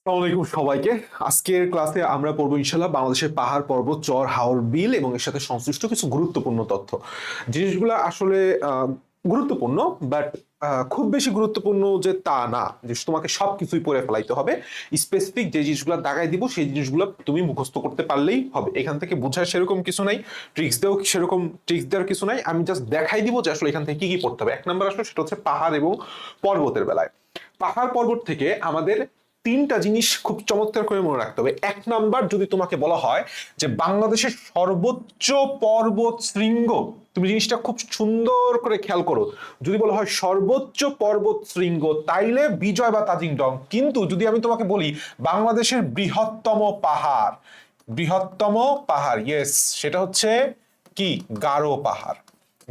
আসসালামু আলাইকুম সবাইকে। আজকের ক্লাসে আমরা পড়বো ইনশাল্লাহ বাংলাদেশের পাহাড় পর্বত চর হাওর বিল এবং এর সাথে সংশ্লিষ্ট কিছু গুরুত্বপূর্ণ তথ্য। জিনিসগুলো আসলে গুরুত্বপূর্ণ, বাট খুব বেশি গুরুত্বপূর্ণ যে তা না যে তোমাকে সবকিছুই পড়ে ফেলাইতে হবে। স্পেসিফিক যে জিনিসগুলো দাগাই দিব সেই জিনিসগুলো তুমি মুখস্থ করতে পারলেই হবে। এখান থেকে বোঝার সেরকম কিছু নাই, ট্রিক্স দেওয়ার কিছু নাই। আমি জাস্ট দেখাই দিব যে আসলে এখান থেকে কি কি পড়তে হবে। এক নাম্বার আসলে সেটা হচ্ছে পাহাড় এবং পর্বতের বেলায়। পাহাড় পর্বত থেকে আমাদের তিনটা জিনিস খুব চমৎকার করে মনে রাখতে হবে। এক নাম্বার, যদি তোমাকে বলা হয় যে বাংলাদেশের সর্বোচ্চ পর্বত শৃঙ্গ, তুমি জিনিসটা খুব সুন্দর করে খেয়াল করো। যদি বলা হয় সর্বোচ্চ পর্বত শৃঙ্গ, তাইলে বিজয় বা তাজিং ডং। কিন্তু যদি আমি তোমাকে বলি বাংলাদেশের বৃহত্তম পাহাড়, ইয়েস, সেটা হচ্ছে কি? গারো পাহাড়।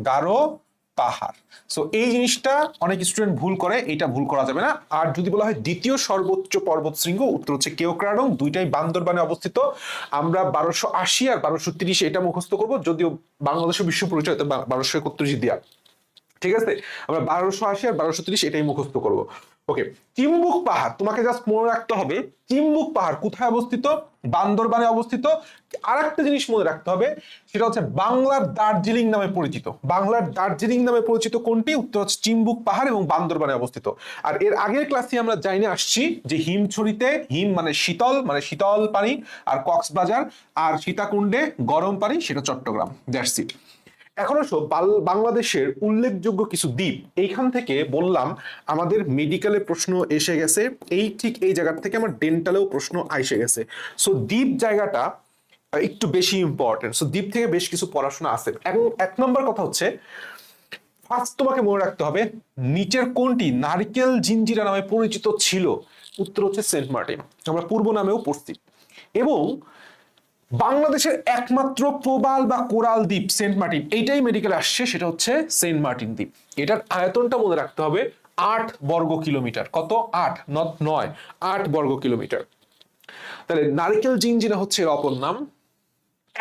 গারো পাহাড়। সো এই জিনিসটা অনেক স্টুডেন্ট ভুল করে, এটা ভুল করা যাবে না। আর যদি বলা হয় দ্বিতীয় সর্বোচ্চ পর্বত শৃঙ্গ, উত্তর হচ্ছে কেওক্রাডং। দুইটাই বান্দরবানে অবস্থিত। আমরা 1280 আর 1230 এটা মুখস্থ করব, যদিও বাংলাদেশের বিশ্ব পরিচয় 1231 দিয়া। ঠিক আছে, আমরা 1280 আর 1230 এটাই মুখস্থ করব। ওকে, চিম্বুক পাহাড় তোমাকে জাস্ট মনে রাখতে হবে। চিম্বুক পাহাড় কোথায় অবস্থিত? বান্দরবানে অবস্থিত। আর একটা জিনিস মনে রাখতে হবে, সেটা হচ্ছে বাংলার দার্জিলিং নামে পরিচিত। বাংলার দার্জিলিং নামে পরিচিত কোনটি? উত্তর হচ্ছে চিম্বুক পাহাড় এবং বান্দরবানে অবস্থিত। আর এর আগের ক্লাসে আমরা জানিয়ে আসছি যে হিমছড়িতে, হিম মানে শীতল পানি, আর কক্সবাজার আর সীতাকুণ্ডে গরম পানি, সেটা চট্টগ্রাম। That's it. এখন আসো বাংলাদেশের উল্লেখযোগ্য কিছু দ্বীপ। এইখান থেকে বললাম আমাদের মেডিকেলে প্রশ্ন এসে গেছে, ঠিক এই জায়গা থেকে আমার ডেন্টালেও প্রশ্ন এসে গেছে। সো দ্বীপ জায়গাটা একটু বেশি ইম্পর্টেন্ট। সো দ্বীপ থেকে বেশ কিছু পড়াশোনা আছে। এবং এক নম্বর কথা হচ্ছে, ফার্স্ট তোমাকে মনে রাখতে হবে নিচের কোনটি নারকেল জিঞ্জিরা নামে পরিচিত ছিল? উত্তর হচ্ছে সেন্ট মার্টিন। আমরা পূর্ব নামেও পড়ছি। এবং বাংলাদেশের একমাত্র প্রবাল বা কোরাল দ্বীপ সেন্ট মার্টিন, এইটাই মেডিকেলে আসছে, সেটা হচ্ছে সেন্ট মার্টিন দ্বীপ। এটার আয়তনটা মনে রাখতে হবে 8 বর্গ কিলোমিটার। কত? 8, নট 9, 8 বর্গ কিলোমিটার। তাহলে নারিকেল জিঞ্জিরা হচ্ছে এর অপর নাম।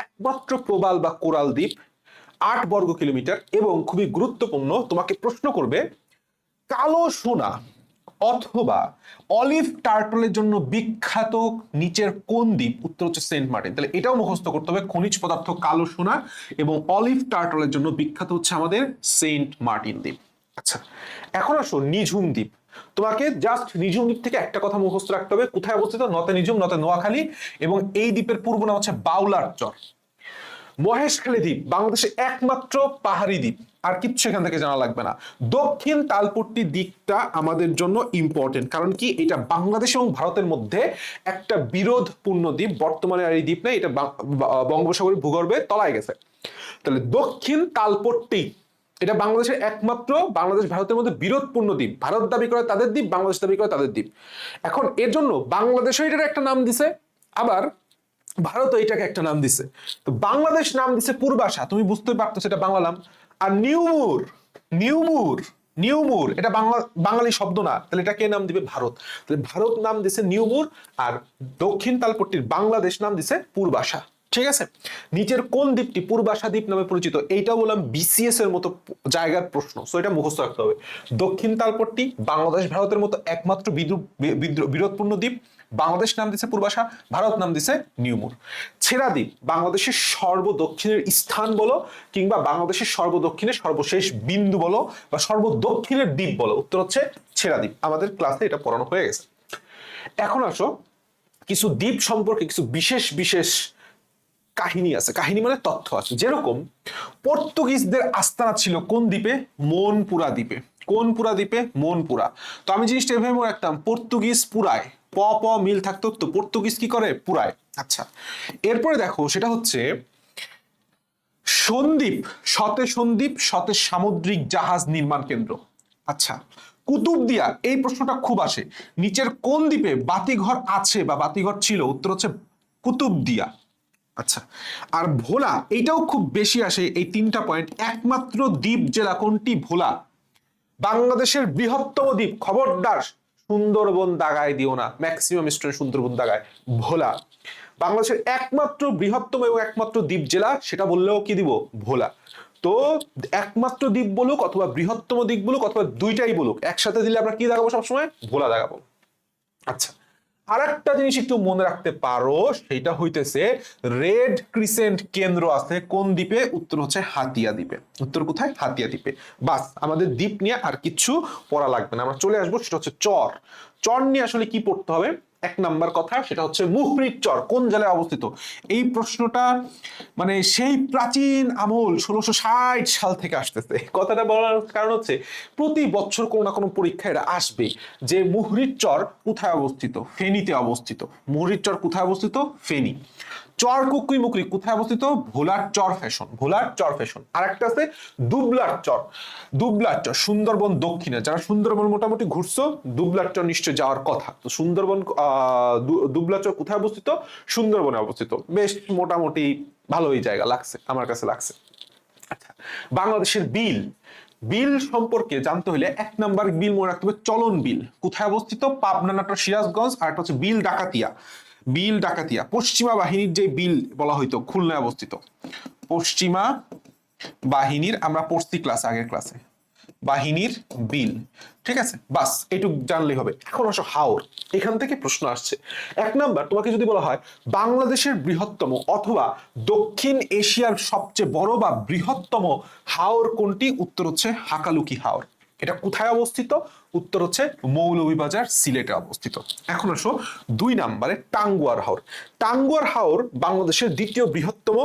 একমাত্র প্রবাল বা কোরাল দ্বীপ, 8 বর্গ কিলোমিটার। এবং খুবই গুরুত্বপূর্ণ, তোমাকে প্রশ্ন করবে কালো সোনা অথবা অলিভ টার্টলের জন্য বিখ্যাত নিচের কোন দ্বীপ? উত্তর হচ্ছে সেন্ট মার্টিন। তাহলে এটাও মুখস্থ করতে হবে, খনিজ পদার্থ কালো সোনা এবং অলিভ টার্টলের জন্য বিখ্যাত হচ্ছে আমাদের সেন্ট মার্টিন দ্বীপ। আচ্ছা, এখন আসো নিঝুম দ্বীপ। তোমাকে জাস্ট নিঝুম দ্বীপ থেকে একটা কথা মুখস্থ রাখতে হবে, কোথায় অবস্থিত? নতে নিঝুম, নতে নোয়াখালী। এবং এই দ্বীপের পূর্ব নাম হচ্ছে বাউলার চর। মহেশখালী দ্বীপ বাংলাদেশের একমাত্র পাহাড়ি দ্বীপ, আর কিচ্ছু এখান থেকে জানা লাগবে না। দক্ষিণ তালপট্টি দ্বীপটা আমাদের জন্য ইম্পর্টেন্ট, কারণ কি এটা বাংলাদেশ এবং ভারতের মধ্যে একটা বিরোধপূর্ণ দ্বীপ। বর্তমানে আর এই দ্বীপ নেই, এটা বঙ্গোপসাগরের ভূগর্ভে তলায় গেছে। তাহলে দক্ষিণ তালপট্টি এটা বাংলাদেশের একমাত্র, বাংলাদেশ ভারতের মধ্যে বিরোধপূর্ণ দ্বীপ। ভারত দাবি করে তাদের দ্বীপ, বাংলাদেশ দাবি করে তাদের দ্বীপ। এখন এর জন্য বাংলাদেশও এটার একটা নাম দিছে, আবার ভারত এইটাকে একটা নাম দিছে। তো বাংলাদেশ নাম দিছে পূর্বাশা, তুমি বুঝতে পারতো সেটা বাংলা নাম। আর নিউমুর, নিউমুর নিউমুর এটা বাঙালি শব্দ না, তাহলে এটা কে নাম দিবে? ভারত। তাহলে ভারত নাম দিছে নিউমুর, আর দক্ষিণ তালপট্টির বাংলাদেশ নাম দিছে পূর্বাশা। ঠিক আছে, নিচের কোন দ্বীপটি পূর্বাশা দ্বীপ নামে পরিচিত? এইটা বললাম বিসিএস এর মতো জায়গার প্রশ্ন, সো এটা মুখস্থ রাখতে হবে। দক্ষিণ তালপট্টি বাংলাদেশ ভারতের মতো একমাত্র বিরোধপূর্ণ দ্বীপ, বাংলাদেশ নাম দিছে পূর্বাশা, ভারত নাম দিছে নিউমুর। ছেড়া দ্বীপ বাংলাদেশের সর্বদক্ষিণের স্থান বলো, কিংবা বাংলাদেশের সর্বদক্ষিণের সর্বশেষ বিন্দু বলো, বা সর্বদক্ষিণের দ্বীপ বলো, উত্তর হচ্ছে ছেড়া দ্বীপ। আমাদের ক্লাসে এটা পড়ানো হয়ে গেছে। এখন আসো কিছু দ্বীপ সম্পর্কে কিছু বিশেষ বিশেষ কাহিনী আছে। কাহিনী মানে তথ্য আছে। যেরকম পর্তুগিজদের আস্তানা ছিল কোন দ্বীপে? মনপুরা দ্বীপে। কোন পুরা দ্বীপে? মনপুরা। তো আমি জিনিসটা এভাবে মনে রাখতাম, পর্তুগিজ পুরায়, প মিল থাকতো, তো পর্তুগিজ কি করে? পুরায়। আচ্ছা, এরপরে দেখো সেটা হচ্ছে সন্দ্বীপ, সতে সামুদ্রিক জাহাজ নির্মাণ কেন্দ্র। আচ্ছা, কুতুবদিয়া, এই প্রশ্নটা খুব আসে, নিচের কোন দ্বীপে বাতিঘর আছে বা বাতিঘর ছিল? উত্তর হচ্ছে কুতুবদিয়া। আচ্ছা, আর ভোলা, এইটাও খুব বেশি আসে, এই তিনটা পয়েন্ট। একমাত্র দ্বীপ জেলা কোনটি? ভোলা। বাংলাদেশের বৃহত্তম দ্বীপ, খবরদার সুন্দরবন দাগায় দিও না, ম্যাক্সিমাম স্টুডেন্ট সুন্দরবন দাগায়। ভোলা। বাংলাদেশের একমাত্র বৃহত্তম এবং একমাত্র দ্বীপ জেলা, সেটা বললেও কি দিব? ভোলা। তো একমাত্র দ্বীপ বলুক অথবা বৃহত্তম দ্বীপ বলুক অথবা দুইটাই বলুক, একসাথে দিলে আমরা কি দাগাবো? সবসময় ভোলা দাগাবো। আচ্ছা, আর একটা জিনিস একটু মনে রাখতে পারো, সেটা হইতেছে রেড ক্রিসেন্ট কেন্দ্র আছে কোন দ্বীপে? উত্তর হচ্ছে হাতিয়া দ্বীপে। উত্তর কোথায়? হাতিয়া দ্বীপে। বাস, আমাদের দ্বীপ নিয়ে আর কিছু পড়া লাগবে না, আমরা চলে আসবো সেটা হচ্ছে চর। চর নিয়ে আসলে কি পড়তে হবে? এক নাম্বার কথা সেটা হচ্ছে মুহুরীর চর কোন জেলায় অবস্থিত। এই প্রশ্নটা মানে সেই প্রাচীন আমল 1660 সাল থেকে আসতেছে। কথাটা বলার কারণ হচ্ছে প্রতি বছর কোনো না কোনো পরীক্ষায় এটা আসবে যে মুহুরীর চর কোথায় অবস্থিত? ফেনীতে অবস্থিত। মুহুরীর চর কোথায় অবস্থিত? ফেনী। চর কুকুই মুকুরি কোথায় অবস্থিত? ভোলার চর ফ্যাশন। ভোলার চর ফ্যাশন। আর একটা আছে দুবলার চর। দুবলার চর সুন্দরবন দক্ষিণে। যারা সুন্দরবন মোটামুটি ঘুরছো, দুবলার চর নিশ্চয় যাওয়ার কথা। তো সুন্দরবন দুবলার চর কোথায় অবস্থিত? সুন্দরবনে অবস্থিত। বেশ মোটামুটি ভালোই জায়গা লাগছে, আমার কাছে লাগছে। আচ্ছা, বাংলাদেশের বিল। বিল সম্পর্কে জানতে হলে এক নাম্বার বিল মনে রাখতে হবে চলন বিল। কোথায় অবস্থিত? পাবনা, নাটোর, সিরাজগঞ্জ। আর একটা হচ্ছে বিল ডাকাতিয়া। বিল ডাকাতিয়া পশ্চিমা বাহিনীর যে বিল বলা হইতো খুলনায় অবস্থিত। পশ্চিমা বাহিনীর, আমরা পড়ছি ক্লাস, আগের ক্লাসে, বাহিনীর বিল। ঠিক আছে, বাস এইটুকু জানলেই হবে। এখন আসো হাওর। এখান থেকে প্রশ্ন আসছে। এক নাম্বার, তোমাকে যদি বলা হয় বাংলাদেশের বৃহত্তম অথবা দক্ষিণ এশিয়ার সবচেয়ে বড় বা বৃহত্তম হাওর কোনটি? উত্তর হচ্ছে হাকালুকি হাওর। এটা কোথায় অবস্থিত? উত্তর হচ্ছে মৌলভীবাজার, সিলেটে অবস্থিত। এখন আসো দুই নাম্বারে টাঙ্গুয়ার হাওর। টাঙ্গুয়ার হাওর বাংলাদেশের দ্বিতীয় বৃহত্তম।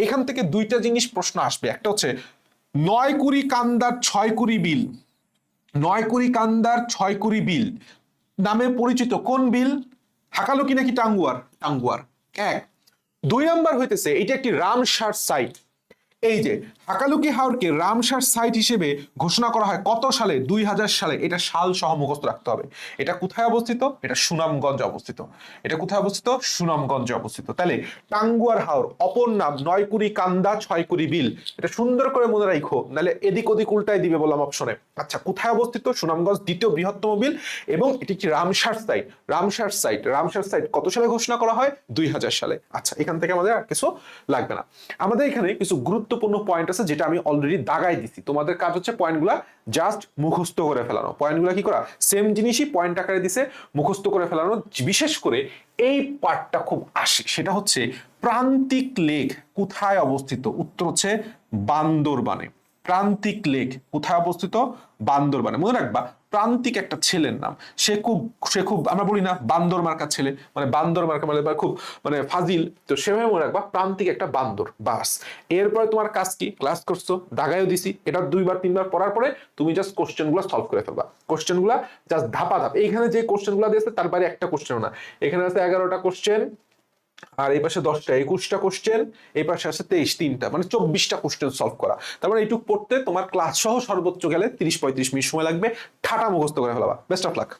এখান থেকে দুইটা জিনিস প্রশ্ন আসবে। একটা হচ্ছে নয়কুড়ি কান্দার ছয়কুড়ি বিল। নয়কুড়ি কান্দার ছয়কুড়ি বিল নামে পরিচিত কোন বিল? হাকালুকি নাকি টাঙ্গুয়ার? টাঙ্গুয়ার। এক। দুই নাম্বার হইতেছে এটা একটি রামসার সাইট। এই যে হাকালুকি হাওরকে রামসার সাইট হিসেবে ঘোষণা করা হয় কত সালে? 2000 সালে। এটা সাল সহ মুখস্থ রাখতে হবে। এটা কোথায় অবস্থিত? এটা সুনামগঞ্জে অবস্থিত। এটা কোথায় অবস্থিত? সুনামগঞ্জে অবস্থিত। তাহলে টাঙ্গুয়ার হাওর অপর নাম নয়কুড়ি কান্দা ছয়কুড়ি বিল। এটা সুন্দর করে মনে রাখো, নাহলে এদিক ওদিক উল্টাই দিবে বললাম অপশনে। আচ্ছা, কোথায় অবস্থিত? সুনামগঞ্জ, দ্বিতীয় বৃহত্তম বিল, এবং এটি একটি Ramsar site. Ramsar site, Ramsar site কত সালে ঘোষণা করা হয়? 2000 সালে। আচ্ছা, এখান থেকে আমাদের আর কিছু লাগবে না। আমাদের এখানে কিছু গুরুত্বপূর্ণ পয়েন্ট আছে যেটা আমি অলরেডি দাগাই দিছি। তোমাদের কাজ হচ্ছে পয়েন্টগুলা জাস্ট মুখস্থ করে ফেলানো। পয়েন্টগুলা কি করা? সেম জিনিসই পয়েন্ট আকারে দিছে, মুখস্থ করে ফেলানো। বিশেষ করে এই পার্টটা খুব আসে, সেটা হচ্ছে প্রান্তিক লেক কোথায় অবস্থিত? উত্তর হচ্ছে বান্দরবানে। প্রান্তিক লেক কোথায় অবস্থিত? বান্দরবানে। মনে রাখবা, প্রান্তিক একটা ছেলের নাম। সে খুব আমরা বলি না বান্দর মার্কা ছেলে, মানে বান্দর মার্কা মানে খুব মানে ফাজিল। তো সেভাবে মনে রাখবা প্রান্তিক একটা বান্দর। বাস, এরপরে তোমার কাজ কি? ক্লাস করছো, দাগাইও দিছি, এটা 2 বার 3 বার পড়ার পরে তুমি জাস্ট কোশ্চেন গুলো সলভ করে ফেলবা। কোশ্চেন গুলা জাস্ট ধাপা ধাপ। এইখানে যে কোশ্চেন গুলা দিয়েছে তার বাইরে একটা কোশ্চেন না। এখানে আছে 11টা কোশ্চেন, আর এই পাশে 10টা, 21টা কোশ্চেন, এই পাশে আছে 23টা, মানে 24টা কোশ্চেন সলভ করা। তার মানে এইটুক পড়তে তোমার ক্লাস সহ সর্বোচ্চ গেলে 30-35 মিনিট সময় লাগবে। ঠাটা মুখস্থ করে ফেলাবা। Best of luck.